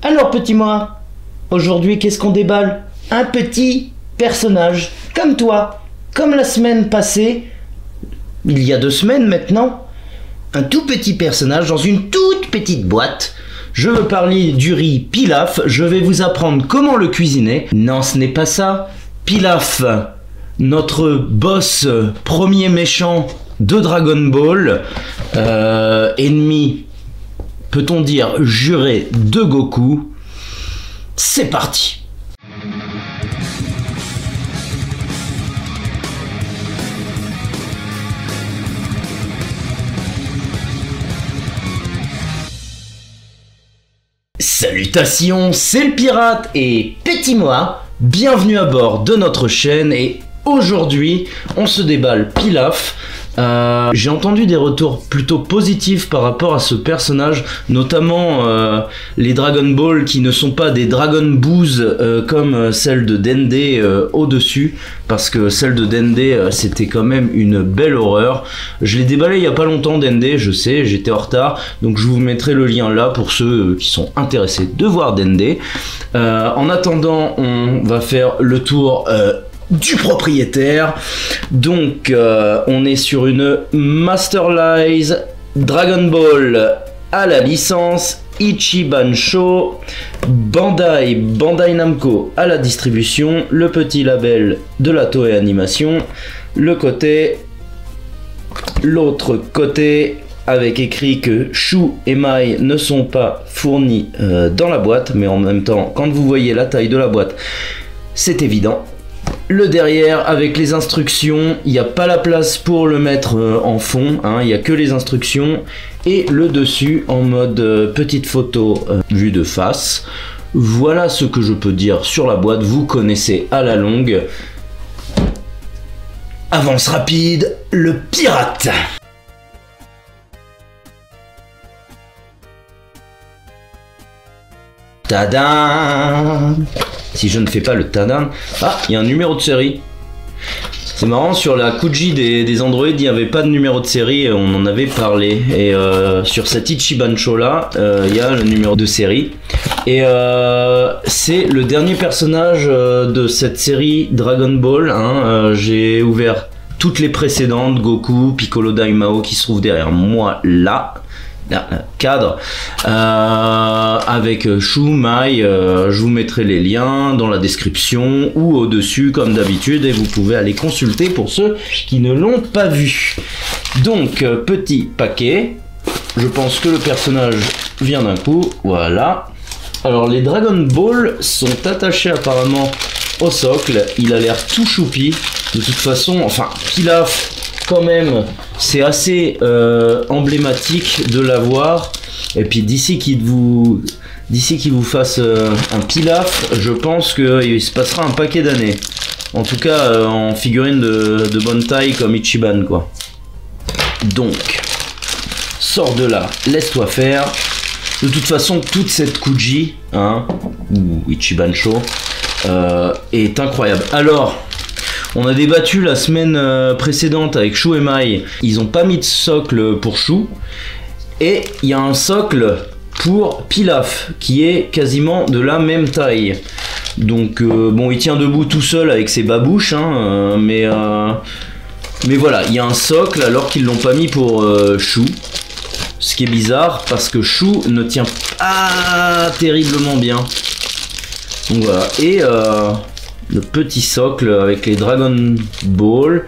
Alors petit moi, aujourd'hui qu'est-ce qu'on déballe? Un petit personnage, comme toi, comme la semaine passée, il y a 2 semaines maintenant, un tout petit personnage dans une toute petite boîte. Je veux parler du riz Pilaf, je vais vous apprendre comment le cuisiner. Non, ce n'est pas ça. Pilaf, notre boss premier méchant de Dragon Ball, ennemi, peut-on dire, juré de Goku. C'est parti. Salutations, c'est le pirate et Petit Moi, bienvenue à bord de notre chaîne et aujourd'hui on se déballe Pilaf. J'ai entendu des retours plutôt positifs par rapport à ce personnage, notamment les Dragon Ball qui ne sont pas des Dragon Boos comme celle de Dende au-dessus, parce que celle de Dende c'était quand même une belle horreur. Je l'ai déballé il y a pas longtemps Dende, je sais, j'étais en retard, donc je vous mettrai le lien là pour ceux qui sont intéressés de voir Dende. En attendant, on va faire le tour du propriétaire. Donc on est sur une Masterlize Dragon Ball à la licence, Ichiban Sho, Bandai Namco à la distribution, le petit label de la Toei Animation, l'autre côté avec écrit que Shu et Mai ne sont pas fournis dans la boîte, mais en même temps quand vous voyez la taille de la boîte c'est évident. Le derrière avec les instructions, il n'y a pas la place pour le mettre en fond, hein, il n'y a que les instructions, et le dessus en mode petite photo vue de face. Voilà ce que je peux dire sur la boîte, vous connaissez à la longue. Avance rapide, le pirate. Tadam! Si je ne fais pas le tadam... Ah, il y a un numéro de série. C'est marrant, sur la Kuji des Android, il n'y avait pas de numéro de série, on en avait parlé. Et sur cette Ichiban Sho là, il y a le numéro de série. Et c'est le dernier personnage de cette série Dragon Ball. Hein. J'ai ouvert toutes les précédentes, Goku, Piccolo, Daimao qui se trouve derrière moi là. Cadre avec Shu, Mai, je vous mettrai les liens dans la description ou au dessus comme d'habitude et vous pouvez aller consulter pour ceux qui ne l'ont pas vu. Donc petit paquet, je pense que le personnage vient d'un coup, voilà. Alors les Dragon Ball sont attachés apparemment au socle, il a l'air tout choupi de toute façon, enfin Pilaf quand même, c'est assez emblématique de l'avoir. Et puis d'ici qu'il vous fasse un Pilaf, je pense qu'il se passera un paquet d'années. En tout cas, en figurine de bonne taille comme Ichiban, quoi. Donc, sors de là, laisse-toi faire. De toute façon, toute cette Kuji, hein, ou Ichiban Sho, est incroyable. Alors, on a débattu la semaine précédente avec Shu et Mai, ils n'ont pas mis de socle pour Shu, et il y a un socle pour Pilaf, qui est quasiment de la même taille. Donc bon, il tient debout tout seul avec ses babouches, hein, mais voilà, il y a un socle alors qu'ils l'ont pas mis pour Shu. Ce qui est bizarre, parce que Shu ne tient pas terriblement bien. Donc voilà, et le petit socle avec les Dragon Ball.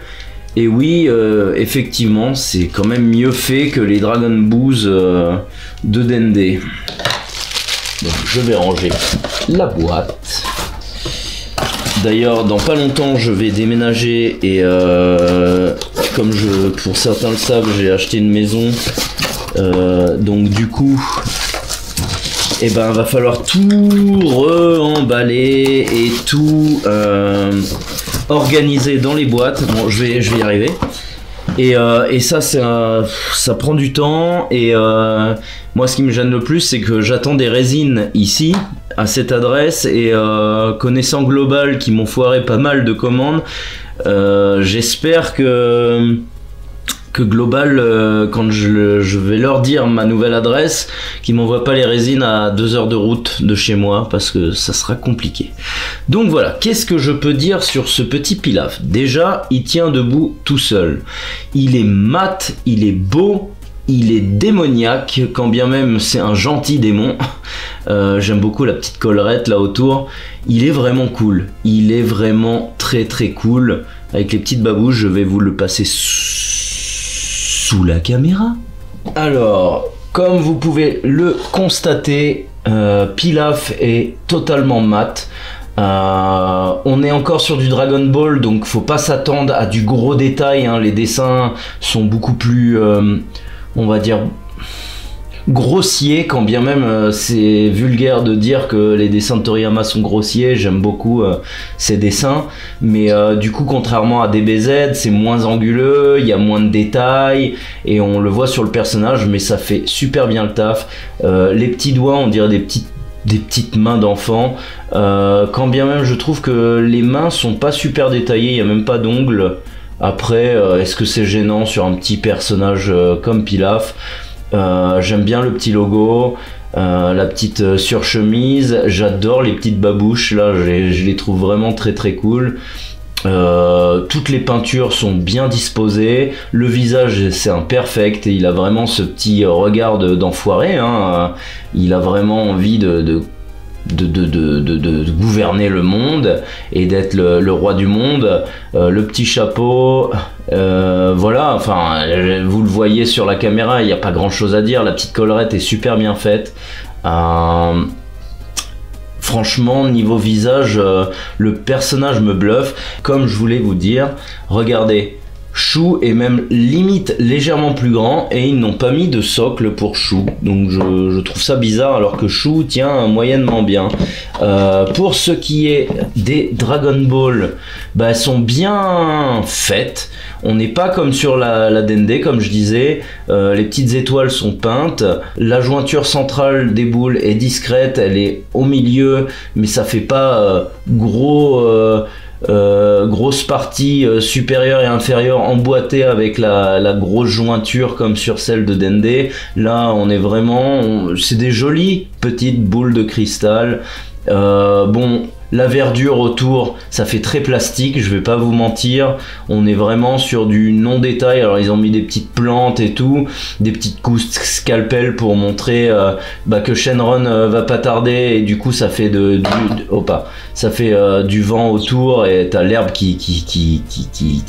Et oui, effectivement, c'est quand même mieux fait que les Dragon Boos de Dende. Donc, je vais ranger la boîte. D'ailleurs, dans pas longtemps, je vais déménager et comme pour certains le savent, j'ai acheté une maison. Donc du coup, et ben va falloir tout re-emballer et tout organiser dans les boîtes. Bon, je vais y arriver. Et ça, ça prend du temps. Et moi, ce qui me gêne le plus, c'est que j'attends des résines ici, à cette adresse. Et connaissant Global, qui m'ont foiré pas mal de commandes, j'espère que que Global, quand je vais leur dire ma nouvelle adresse, qu'ils m'envoient pas les résines à 2 heures de route de chez moi, parce que ça sera compliqué. Donc voilà, qu'est-ce que je peux dire sur ce petit Pilaf? Déjà, il tient debout tout seul. Il est mat, il est beau, il est démoniaque, quand bien même c'est un gentil démon. J'aime beaucoup la petite collerette là autour. Il est vraiment cool, il est vraiment très très cool. Avec les petites babouches, je vais vous le passer sous la caméra. Alors, comme vous pouvez le constater, Pilaf est totalement mat. On est encore sur du Dragon Ball, donc faut pas s'attendre à du gros détail, hein. Les dessins sont beaucoup plus, on va dire, grossiers, quand bien même c'est vulgaire de dire que les dessins de Toriyama sont grossiers. J'aime beaucoup ces dessins, mais du coup, contrairement à DBZ, c'est moins anguleux, il y a moins de détails, et on le voit sur le personnage, mais ça fait super bien le taf. Les petits doigts, on dirait des petites mains d'enfant, quand bien même je trouve que les mains sont pas super détaillées, il n'y a même pas d'ongles. Après, est-ce que c'est gênant sur un petit personnage comme Pilaf? J'aime bien le petit logo, la petite surchemise, j'adore les petites babouches là, je les trouve vraiment très très cool. Toutes les peintures sont bien disposées, le visage c'est un perfect, et il a vraiment ce petit regard d'enfoiré, hein. Il a vraiment envie de gouverner le monde et d'être le roi du monde. Le petit chapeau, voilà, enfin vous le voyez sur la caméra, il n'y a pas grand chose à dire, la petite collerette est super bien faite. Franchement, niveau visage, le personnage me bluffe. Comme je voulais vous dire, regardez, Chou est même limite légèrement plus grand, et ils n'ont pas mis de socle pour Chou, donc je trouve ça bizarre, alors que Chou tient moyennement bien. Pour ce qui est des Dragon Ball, bah, elles sont bien faites. On n'est pas comme sur la Dende, comme je disais, les petites étoiles sont peintes, la jointure centrale des boules est discrète, elle est au milieu, mais ça fait pas grosse partie supérieure et inférieure emboîtée avec la grosse jointure comme sur celle de Dende. Là on est vraiment, c'est des jolies petites boules de cristal. Bon, la verdure autour, ça fait très plastique, je vais pas vous mentir. On est vraiment sur du non-détail. Alors ils ont mis des petites plantes et tout, des petites coups scalpel pour montrer que Shenron va pas tarder, et du coup ça fait ça fait du vent autour, et t'as l'herbe qui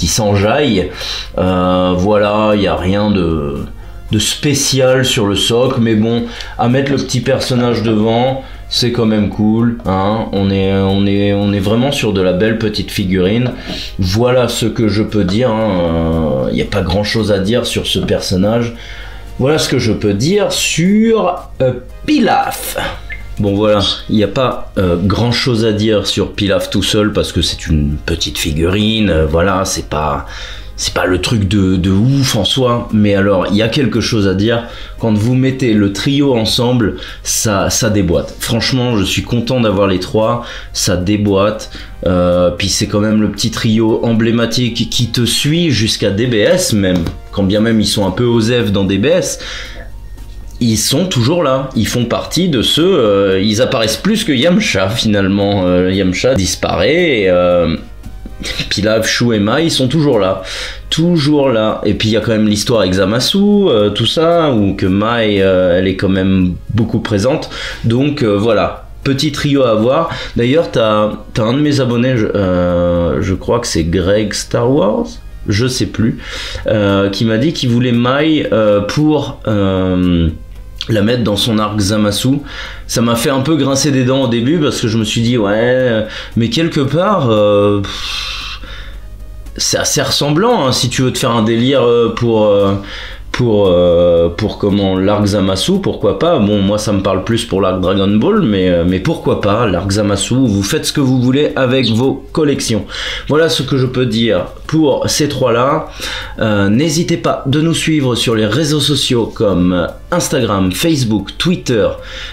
s'enjaille. Voilà, il y a rien de spécial sur le socle, mais bon, à mettre le petit personnage devant, c'est quand même cool, hein. On est vraiment sur de la belle petite figurine. Voilà ce que je peux dire, hein. Il n'y a pas grand chose à dire sur ce personnage. Voilà ce que je peux dire sur Pilaf. Bon voilà, il n'y a pas grand chose à dire sur Pilaf tout seul, parce que c'est une petite figurine, voilà, c'est pas le truc de ouf en soi, mais alors il y a quelque chose à dire. Quand vous mettez le trio ensemble, ça déboîte. Franchement, je suis content d'avoir les trois, ça déboîte. Puis c'est quand même le petit trio emblématique qui te suit jusqu'à DBS même, quand bien même ils sont un peu osef dans DBS. Ils sont toujours là, ils font partie de ceux, ils apparaissent plus que Yamcha finalement. Yamcha disparaît, et Pilaf, Chou et Mai, ils sont toujours là. Et puis il y a quand même l'histoire avec Zamasu, tout ça, où que Mai, elle est quand même beaucoup présente. Donc voilà, petit trio à voir. D'ailleurs, t'as un de mes abonnés, je crois que c'est Greg Star Wars, je sais plus, qui m'a dit qu'il voulait Mai pour la mettre dans son arc Zamasu. Ça m'a fait un peu grincer des dents au début, parce que je me suis dit ouais, mais quelque part c'est assez ressemblant, hein, si tu veux te faire un délire pour comment l'arc Zamasu, pourquoi pas. Bon, moi ça me parle plus pour l'arc Dragon Ball, mais pourquoi pas l'arc Zamasu. Vous faites ce que vous voulez avec vos collections. Voilà ce que je peux dire pour ces trois là. N'hésitez pas de nous suivre sur les réseaux sociaux comme Instagram, Facebook, Twitter.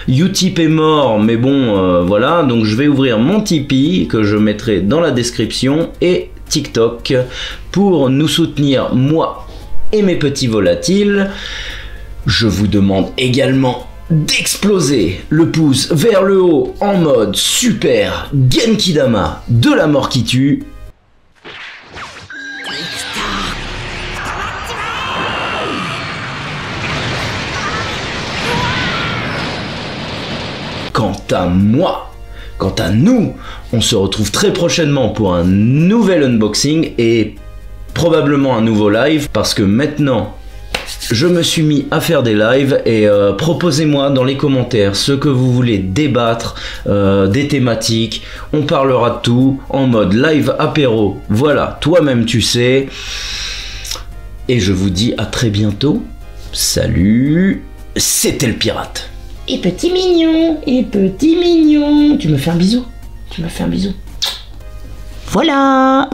Utip est mort, mais bon voilà, donc je vais ouvrir mon Tipeee que je mettrai dans la description, et TikTok, pour nous soutenir moi et mes petits volatiles. Je vous demande également d'exploser le pouce vers le haut en mode super Genkidama de la mort qui tue. Quant à moi, quant à nous, on se retrouve très prochainement pour un nouvel unboxing et probablement un nouveau live parce que maintenant je me suis mis à faire des lives et proposez-moi dans les commentaires ce que vous voulez débattre, des thématiques, on parlera de tout en mode live apéro, voilà, toi-même tu sais. Et je vous dis à très bientôt, salut, c'était le pirate. Et petit mignon, tu me fais un bisou, Voilà.